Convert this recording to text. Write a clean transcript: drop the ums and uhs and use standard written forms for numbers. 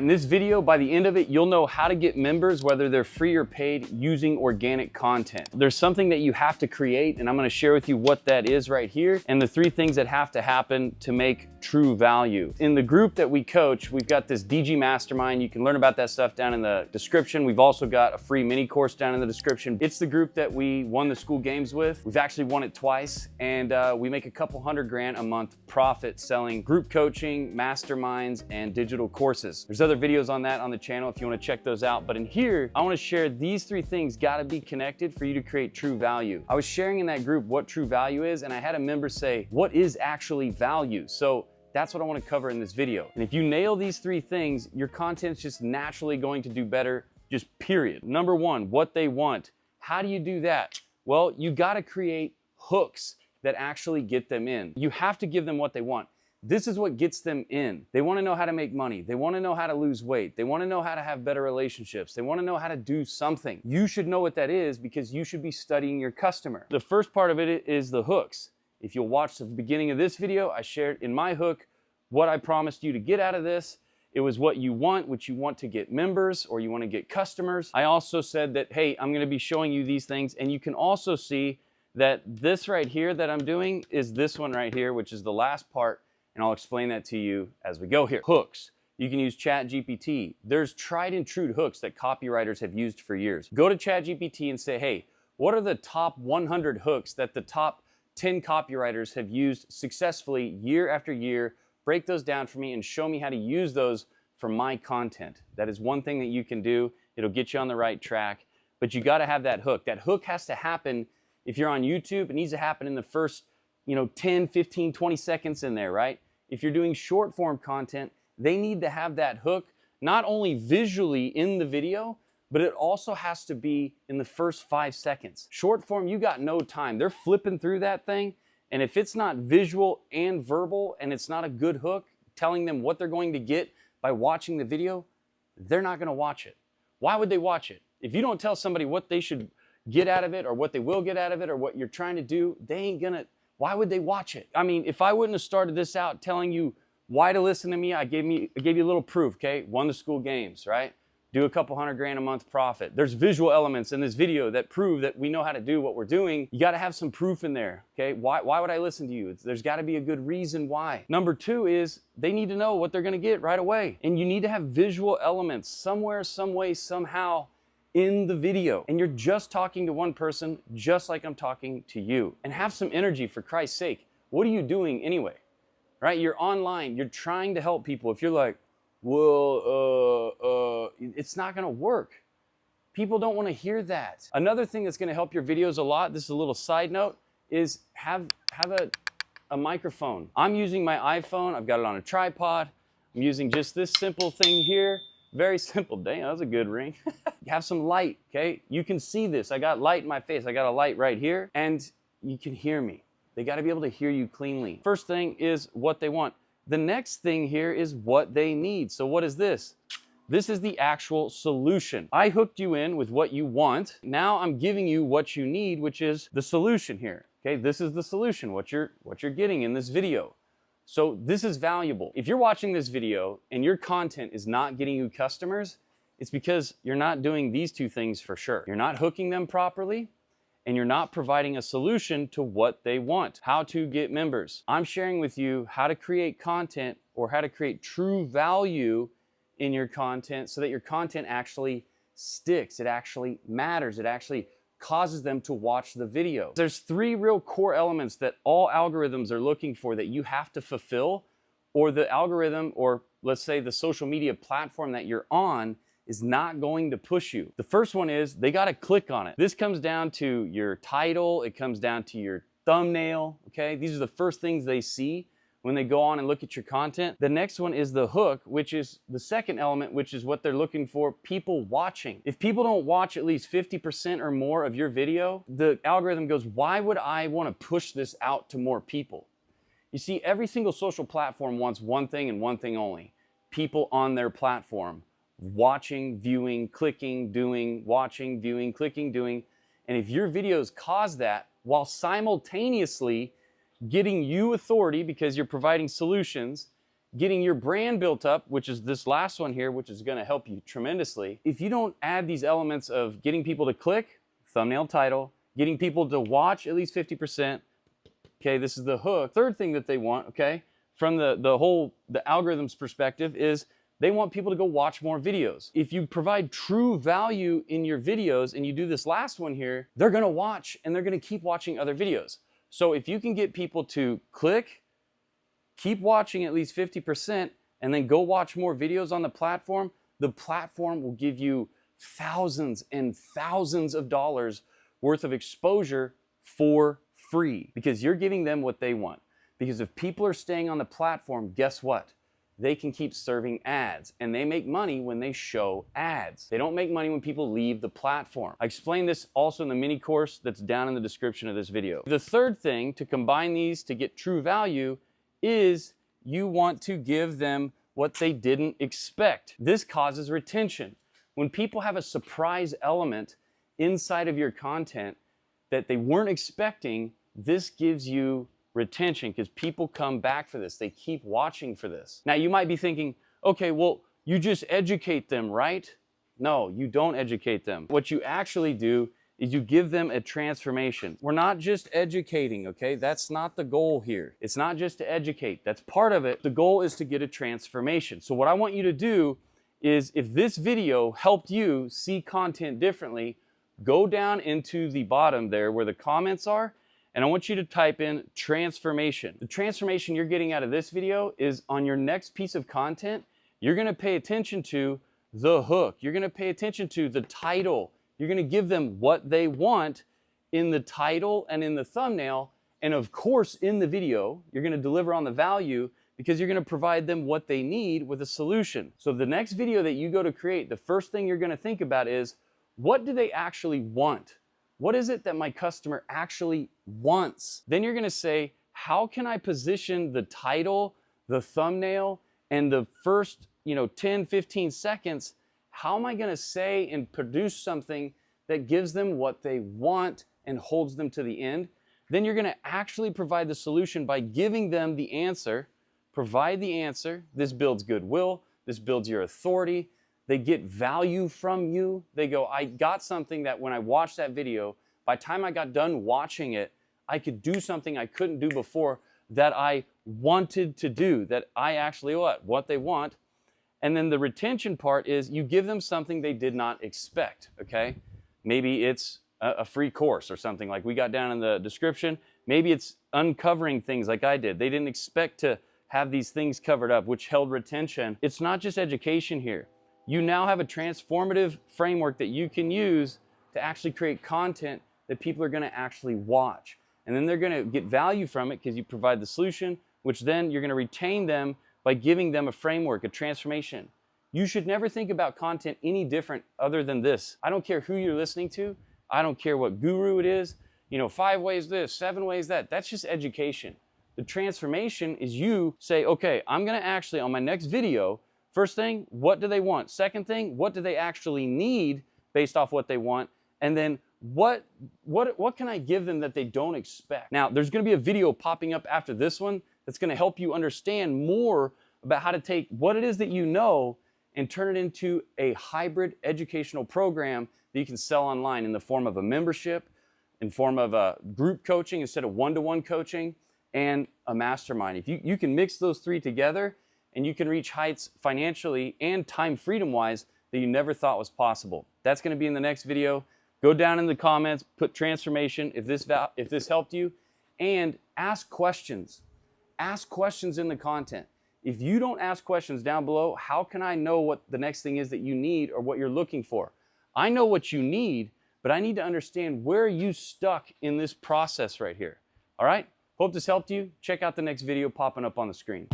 In this video, by the end of it, you'll know how to get members, whether they're free or paid, using organic content. There's something that you have to create, and I'm gonna share with you what that is right here, and the 3 things that have to happen to make true value. In the group that we coach, we've got this DG Mastermind. You can learn about that stuff down in the description. We've also got a free mini course down in the description. It's the group that we won the school games with. We've actually won it twice, and we make a couple $100,000 a month profit selling group coaching, masterminds, and digital courses. There's other videos on that on the channel if you want to check those out. But in here, I want to share these 3 things got to be connected for you to create true value. I was sharing in that group what true value is, and I had a member say, what is actually value? So that's what I want to cover in this video. And if you nail these 3 things, your content's just naturally going to do better, just period. Number 1, what they want. How do you do that? Well, you got to create hooks that actually get them in. You have to give them what they want. This is what gets them in. They want to know how to make money. They want to know how to lose weight. They want to know how to have better relationships. They want to know how to do something. You should know what that is because you should be studying your customer. The first part of it is the hooks. If you'll watch the beginning of this video, I shared in my hook what I promised you to get out of this. It was what you want to get members or you want to get customers. I also said that, hey, I'm going to be showing you these things, and you can also see that this right here that I'm doing is this one right here, which is the last part. And I'll explain that to you as we go here. Hooks. You can use ChatGPT. There's tried and true hooks that copywriters have used for years. Go to ChatGPT and say, hey, what are the top 100 hooks that the top 10 copywriters have used successfully year after year? Break those down for me and show me how to use those for my content. That is one thing that you can do. It'll get you on the right track, but you got to have that hook. That hook has to happen. If you're on YouTube, it needs to happen in the first 10, 15, 20 seconds in there, right? If you're doing short form content, they need to have that hook, not only visually in the video, but it also has to be in the first 5 seconds. Short form, you got no time. They're flipping through that thing. And if it's not visual and verbal, and it's not a good hook, telling them what they're going to get by watching the video, they're not gonna watch it. Why would they watch it? If you don't tell somebody what they should get out of it, or what they will get out of it, or what you're trying to do, they ain't gonna. Why would they watch it? I mean, if I wouldn't have started this out telling you why to listen to me, I gave you a little proof, okay? Won the school games, right? Do a couple $100,000 a month profit. There's visual elements in this video that prove that we know how to do what we're doing. You gotta have some proof in there, okay? Why would I listen to you? There's gotta be a good reason why. Number 2 is they need to know what they're gonna get right away. And you need to have visual elements somewhere, some way, somehow in the video. And you're just talking to one person, just like I'm talking to you. And have some energy, for Christ's sake. What are you doing anyway? Right? You're online, you're trying to help people. If you're like, well, it's not gonna work. People don't wanna hear that. Another thing that's gonna help your videos a lot, this is a little side note, is have a microphone. I'm using my iPhone, I've got it on a tripod. I'm using just this simple thing here. Very simple. Dang, that was a good ring. Have some light, okay? You can see this. I got light in my face. I got a light right here, and you can hear me. They got to be able to hear you cleanly. First thing is what they want. The next thing here is what they need. So what is this? This is the actual solution. I hooked you in with what you want. Now I'm giving you what you need, which is the solution here. Okay, this is the solution, what you're getting in this video. So this is valuable. If you're watching this video and your content is not getting you customers, it's because you're not doing these 2 things for sure. You're not hooking them properly, and you're not providing a solution to what they want. How to get members. I'm sharing with you how to create content, or how to create true value in your content so that your content actually sticks. It actually matters. It actually causes them to watch the video. There's 3 real core elements that all algorithms are looking for that you have to fulfill, or the algorithm, or let's say the social media platform that you're on, is not going to push you. The first one is they got to click on it. This comes down to your title. It comes down to your thumbnail, okay? These are the first things they see when they go on and look at your content. The next one is the hook, which is the second element, which is what they're looking for, people watching. If people don't watch at least 50% or more of your video, the algorithm goes, why would I want to push this out to more people? You see, every single social platform wants one thing and one thing only: people on their platform, watching, viewing, clicking, doing, watching, viewing, clicking, doing. And if your videos cause that while simultaneously getting you authority because you're providing solutions, getting your brand built up, which is this last one here, which is gonna help you tremendously. If you don't add these elements of getting people to click, thumbnail title, getting people to watch at least 50%, okay, this is the hook. Third thing that they want, okay, from the algorithm's perspective is they want people to go watch more videos. If you provide true value in your videos and you do this last one here, they're gonna watch and they're gonna keep watching other videos. So if you can get people to click, keep watching at least 50%, and then go watch more videos on the platform will give you thousands and thousands of dollars worth of exposure for free, because you're giving them what they want. Because if people are staying on the platform, guess what? They can keep serving ads, and they make money when they show ads. They don't make money when people leave the platform. I explained this also in the mini course that's down in the description of this video. The third thing to combine these to get true value is you want to give them what they didn't expect. This causes retention. When people have a surprise element inside of your content that they weren't expecting, this gives you retention, because people come back for this. They keep watching for this. Now you might be thinking, okay, well, you just educate them, right? No, you don't educate them. What you actually do is you give them a transformation. We're not just educating, okay? That's not the goal here. It's not just to educate. That's part of it. The goal is to get a transformation. So what I want you to do is, if this video helped you see content differently, go down into the bottom there where the comments are, and I want you to type in transformation. The transformation you're getting out of this video is on your next piece of content, you're gonna pay attention to the hook. You're gonna pay attention to the title. You're gonna give them what they want in the title and in the thumbnail. And of course, in the video, you're gonna deliver on the value, because you're gonna provide them what they need with a solution. So the next video that you go to create, the first thing you're gonna think about is, what do they actually want? What is it that my customer actually wants? Then you're gonna say, how can I position the title, the thumbnail, and the first 10, 15 seconds? How am I gonna say and produce something that gives them what they want and holds them to the end? Then you're gonna actually provide the solution by giving them the answer. Provide the answer. This builds goodwill. This builds your authority. They get value from you. They go, I got something that when I watched that video, by the time I got done watching it, I could do something I couldn't do before that I wanted to do, that I actually what they want. And then the retention part is you give them something they did not expect, okay? Maybe it's a free course or something like we got down in the description. Maybe it's uncovering things like I did. They didn't expect to have these things covered up, which held retention. It's not just education here. You now have a transformative framework that you can use to actually create content that people are gonna actually watch. And then they're gonna get value from it because you provide the solution, which then you're gonna retain them by giving them a framework, a transformation. You should never think about content any different other than this. I don't care who you're listening to. I don't care what guru it is. 5 ways this, 7 ways that. That's just education. The transformation is you say, okay, I'm gonna actually, on my next video, first thing, what do they want? Second thing, what do they actually need based off what they want? And then what can I give them that they don't expect? Now, there's gonna be a video popping up after this one that's gonna help you understand more about how to take what it is that you know and turn it into a hybrid educational program that you can sell online in the form of a membership, in form of a group coaching instead of one-to-one coaching, and a mastermind. If you can mix those three together, and you can reach heights financially and time freedom wise that you never thought was possible. That's gonna be in the next video. Go down in the comments, put transformation if this helped you, and ask questions. Ask questions in the content. If you don't ask questions down below, how can I know what the next thing is that you need or what you're looking for? I know what you need, but I need to understand where you stuck in this process right here. All right? Hope this helped you. Check out the next video popping up on the screen.